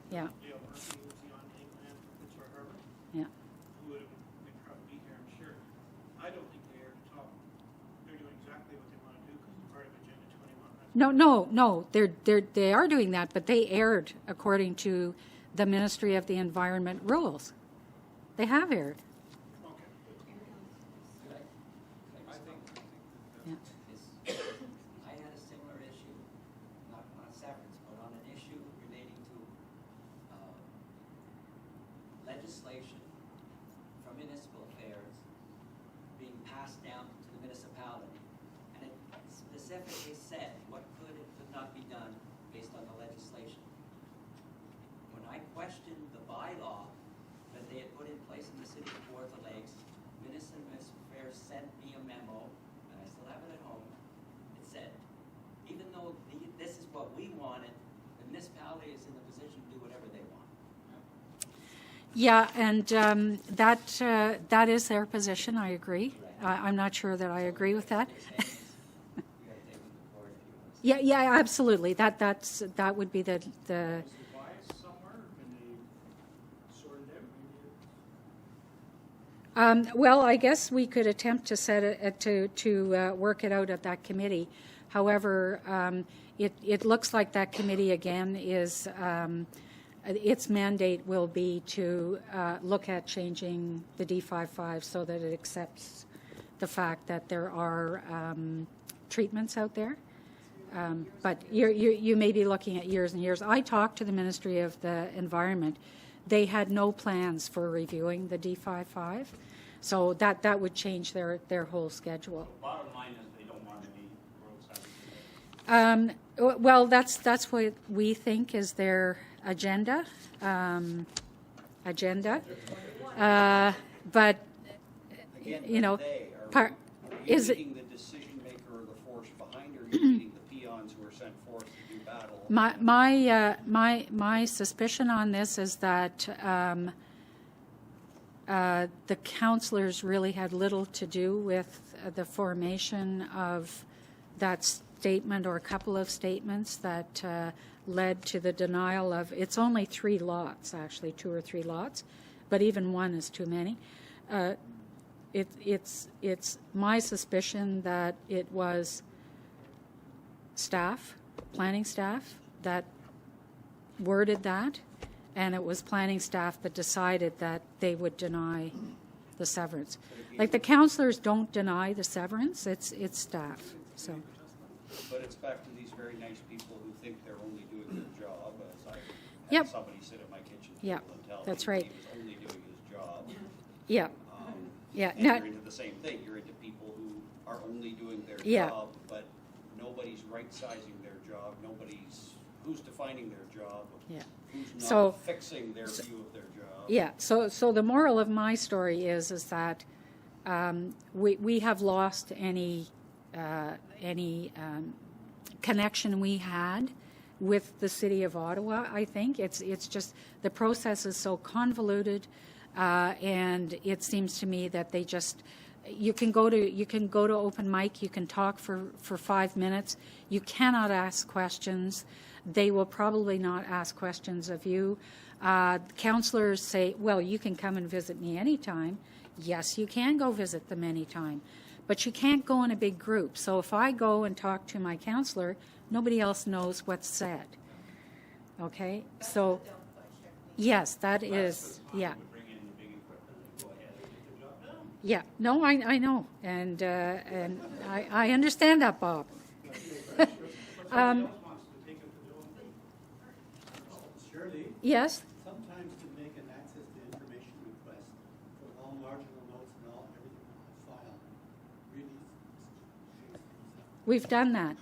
Yeah. Dale Murphy, who's the on-name man for Fitzroy Harbor, Yeah. who would probably be here, I'm sure. I don't think they aired at all. They're doing exactly what they want to do because it's part of Agenda 21. No. They are doing that, but they aired according to the Ministry of the Environment rules. They have aired. Okay. I had a similar issue, not on severance, but on an issue relating to legislation from municipal affairs being passed down to the municipality. And it specifically said what could and could not be done based on the legislation. When I questioned the bylaw that they had put in place in the city of Kawartha Lakes, Municipal Affairs sent me a memo, and I still have it at home. It said, even though this is what we wanted, the municipality is in a position to do whatever they want. Yeah, and that is their position. I agree. I'm not sure that I agree with that. Yeah, absolutely. That would be the. Was the bias somewhere? Can they sort it out? Well, I guess we could attempt to set it to work it out at that committee. However, it looks like that committee again is its mandate will be to look at changing the D55 so that it accepts the fact that there are treatments out there. But you may be looking at years and years. I talked to the Ministry of the Environment. They had no plans for reviewing the D55, so that would change their whole schedule. So bottom line is they don't want any roadside. Well, that's what we think is their agenda. But Again, you know, are you is it? meeting the decision maker or the force behind, or are you meeting the peons who are sent forth to do battle? My suspicion on this is that the councillors really had little to do with the formation of that statement or a couple of statements that led to the denial of. It's only 3 lots, actually 2 or 3 lots, but even one is too many. It's my suspicion that it was staff, planning staff, that worded that, and it was planning staff that decided that they would deny the severance. Like the councillors don't deny the severance; it's staff. So. But it's back to these very nice people who think they're only doing their job. As I Yep. had somebody sit at my kitchen table Yep. and tell That's me right. he was only doing his job. Yeah. Yeah. And you're into the same thing. You're into people who are only doing their Yeah. job, but nobody's right-sizing their job. Who's defining their job. Yeah. Who's not So- fixing their view of their job. Yeah. So the moral of my story is that we have lost any connection we had with the City of Ottawa. I think it's just the process is so convoluted, and it seems to me that they just. You can go to open mic. You can talk for 5 minutes. You cannot ask questions. They will probably not ask questions of you. Councillors say, "Well, you can come and visit me anytime." Yes, you can go visit them anytime, but you can't go in a big group. So if I go and talk to my councillor, nobody else knows what's said. Okay, so yes, that is yeah. Yeah, no, I know, and I understand that, Bob. Shirley, Yes, sometimes to make an access to information request for all marginal notes and all everything on the file, really. we've done that.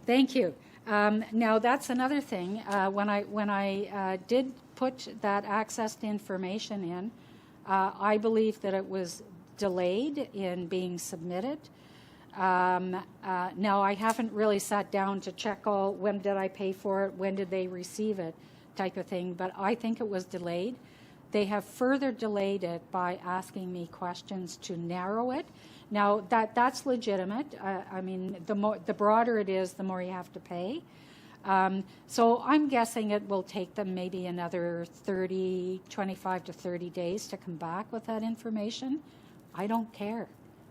Thank you. Now that's another thing. When I did put that access to information in, I believe that it was delayed in being submitted. Now, I haven't really sat down to check when did I pay for it, when did they receive it, type of thing, but I think it was delayed. They have further delayed it by asking me questions to narrow it. Now, that's legitimate. I mean, the broader it is, the more you have to pay. So I'm guessing it will take them maybe another 25 to 30 days to come back with that information. I don't care,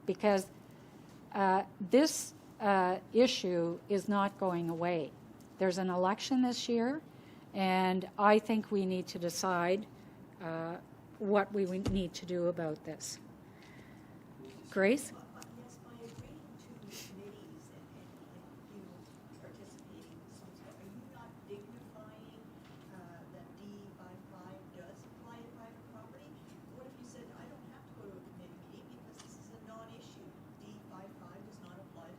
because this issue is not going away. There's an election this year, and I think we need to decide what we need to do about this. Grace? Yes, by agreeing to committees and you participating in some stuff, are you not dignifying that D55 does apply to private property? What if you said, I don't have to go to a committee meeting because this is a non-issue. D55 does not apply to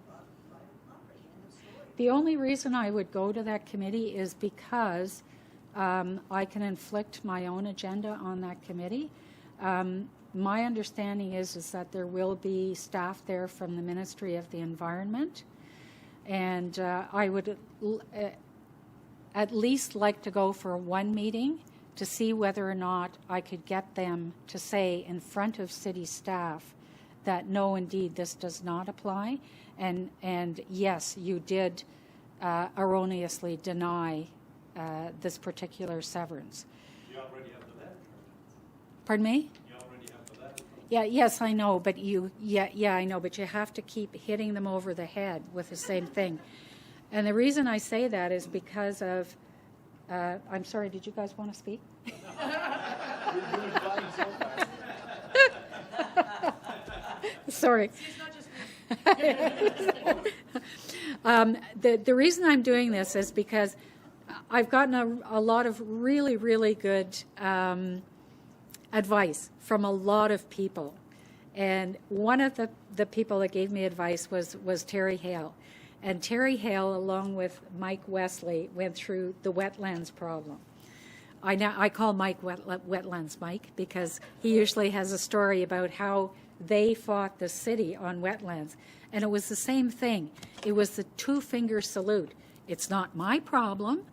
private property, end of story. The only reason I would go to that committee is because I can inflict my own agenda on that committee. My understanding is that there will be staff there from the Ministry of the Environment, and I would at least like to go for one meeting to see whether or not I could get them to say in front of city staff that no, indeed, this does not apply, and yes, you did erroneously deny this particular severance. You already have the letter. Pardon me? You already have the letter. Yeah, yes, I know, but I know, but you have to keep hitting them over the head with the same thing. And the reason I say that is because of, I'm sorry, did you guys want to speak? Sorry. The reason I'm doing this is because I've gotten a lot of really, really good advice from a lot of people. And one of the people that gave me advice was Terry Hale. And Terry Hale, along with Mike Wesley, went through the wetlands problem. I call Mike Wetlands Mike because he usually has a story about how they fought the city on wetlands. And it was the same thing. It was the two-finger salute. It's not my problem.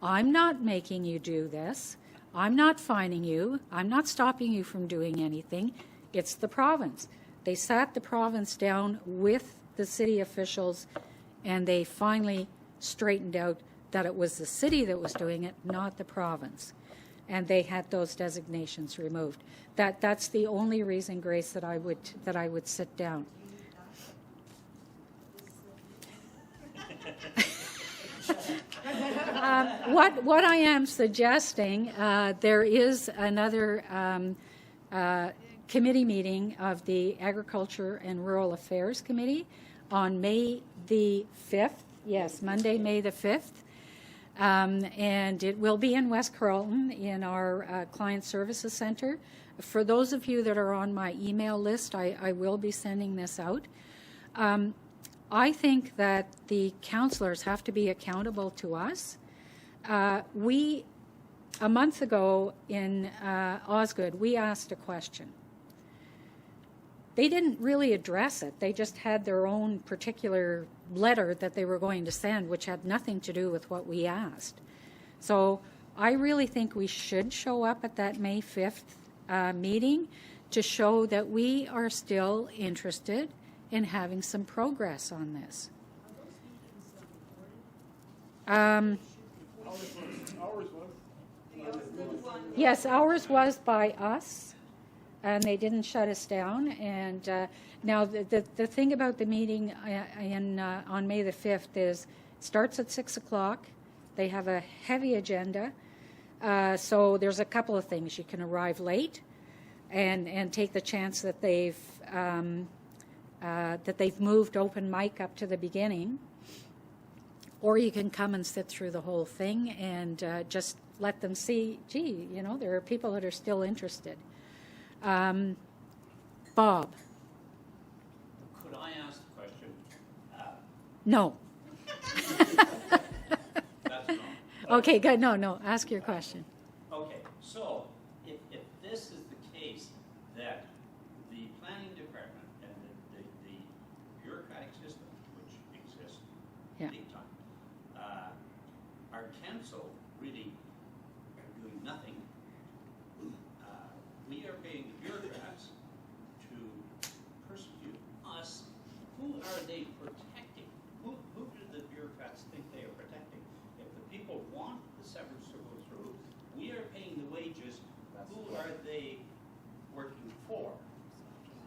I'm not making you do this. I'm not fining you. I'm not stopping you from doing anything. It's the province. They sat the province down with the city officials, and they finally straightened out that it was the city that was doing it, not the province. And they had those designations removed. That's the only reason, Grace, that I would sit down. What I am suggesting, there is another committee meeting of the Agriculture and Rural Affairs Committee on May the 5th. Yes, Monday, May the 5th. And it will be in West Carleton in our Client Services Center. For those of you that are on my email list, I will be sending this out. I think that the councillors have to be accountable to us. A month ago in Osgood, we asked a question. They didn't really address it. They just had their own particular letter that they were going to send, which had nothing to do with what we asked. So I really think we should show up at that May 5th meeting to show that we are still interested in having some progress on this. Yes, ours was by us, and they didn't shut us down. And now the thing about the meeting on May the 5th is it starts at 6 o'clock. They have a heavy agenda. So there's a couple of things. You can arrive late and take the chance that they've moved open mic up to the beginning, or you can come and sit through the whole thing and just let them see, gee, you know, there are people that are still interested. Bob. Could I ask a question? No. That's wrong. Okay, good. No, ask your question. Okay, so if this is the case, that the planning department and the bureaucratic system, which exists big time, our council really are doing nothing. We are paying the bureaucrats to persecute us. Who are they protecting? Who do the bureaucrats think they are protecting? If the are they working for?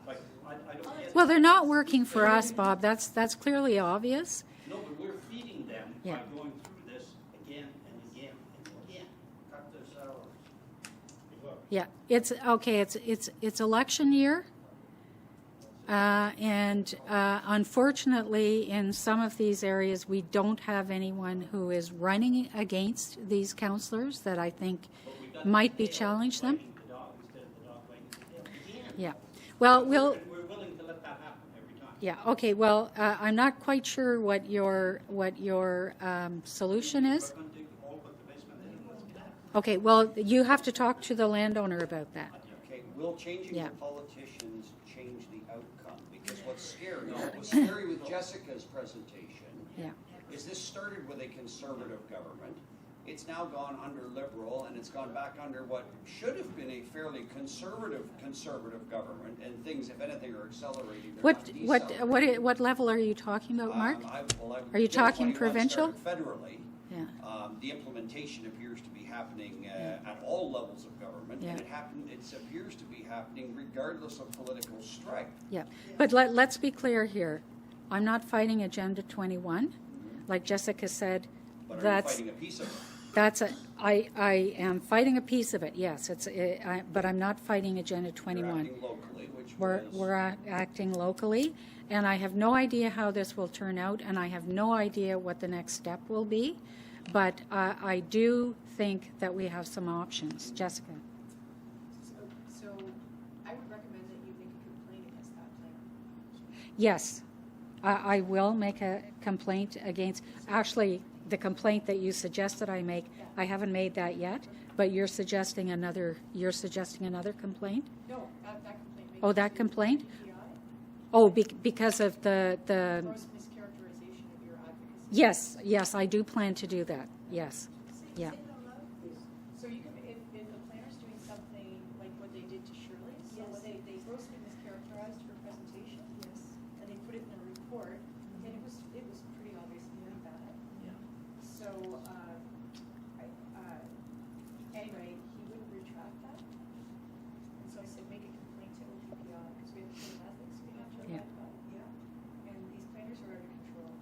Like, I don't get. Well, they're not working for us, Bob. That's clearly obvious. No, but we're feeding them Yeah. by going through this again and again and again. Cut their salaries. Look, Yeah, it's okay. It's election year, and unfortunately, in some of these areas, we don't have anyone who is running against these councillors that I think but we got might the be tail challenge them. wagging the dog instead of the dog wagging the tail. Again. Yeah. Well, we'll. And we're willing to let that happen every time. Yeah. Okay. Well, I'm not quite sure what your solution is. We're going to dig a hole, put the basement in, and let's get out. Okay. Well, you have to talk to the landowner about that. Okay, will changing Yeah. the politicians change the outcome? Because what's scary with Jessica's presentation Yeah. is this started with a conservative government. It's now gone under liberal, and it's gone back under what should have been a fairly conservative government, and things, if anything, are accelerating. They're not decelerating. What level are you talking about, Mark? Are you Bill talking 21 provincial? started federally. Yeah. The implementation appears to be happening at all levels of government, Yeah. and it appears to be happening regardless of political stripe. Yeah, but let's be clear here. I'm not fighting Agenda 21. Like Jessica said, But are you that's fighting a piece of it? I am fighting a piece of it. Yes, but I'm not fighting Agenda You're 21. acting locally, which We're was acting locally, and I have no idea how this will turn out, and I have no idea what the next step will be. But I do think that we have some options. Jessica. So I would recommend that you make a complaint against that planner. Yes, I will make a complaint against, actually, the complaint that you suggested I make, I haven't made that yet, but you're suggesting another complaint? No, that complaint. Oh, that complaint? DPI, Oh, because of the, gross mischaracterization of your advocacy. yes, I do plan to do that, yes, yeah. Say it out loud, please. So you can, if the planner's doing something like what they did to Shirley, so Yes. they grossly mischaracterized her presentation. Yes. And they put it in a report, and it was pretty obviously pretty bad. Yeah. So, anyway, he wouldn't retract that. And so I said, make a complaint to OPPI, because we have to put ethics, we have to Yeah. abide by. Yeah. And these planners are out of control.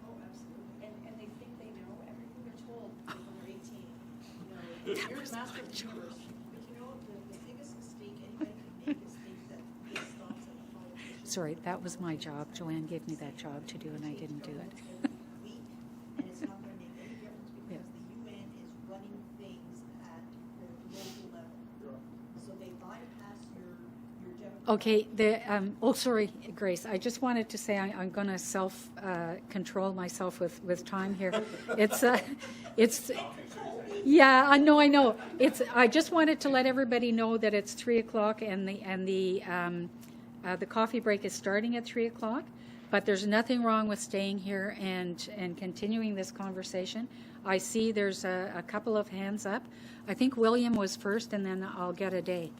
Oh, absolutely. And they think they know everything they're told when they're 18. You know, you're the master of the universe. But you know, the biggest mistake anybody can make is think that this stops at the politician. Sorry, that was my job. Joanne gave me that job to do, and I didn't do it. Weak, and it's not gonna make any difference Yeah. because the UN is running things at the local level. So they bypass your democratic. Okay, sorry, Grace, I just wanted to say I'm going to control myself with time here. It's, yeah, I know. I just wanted to let everybody know that it's 3:00 and the coffee break is starting at 3:00. But there's nothing wrong with staying here and continuing this conversation. I see there's a couple of hands up. I think William was first, and then I'll get a day.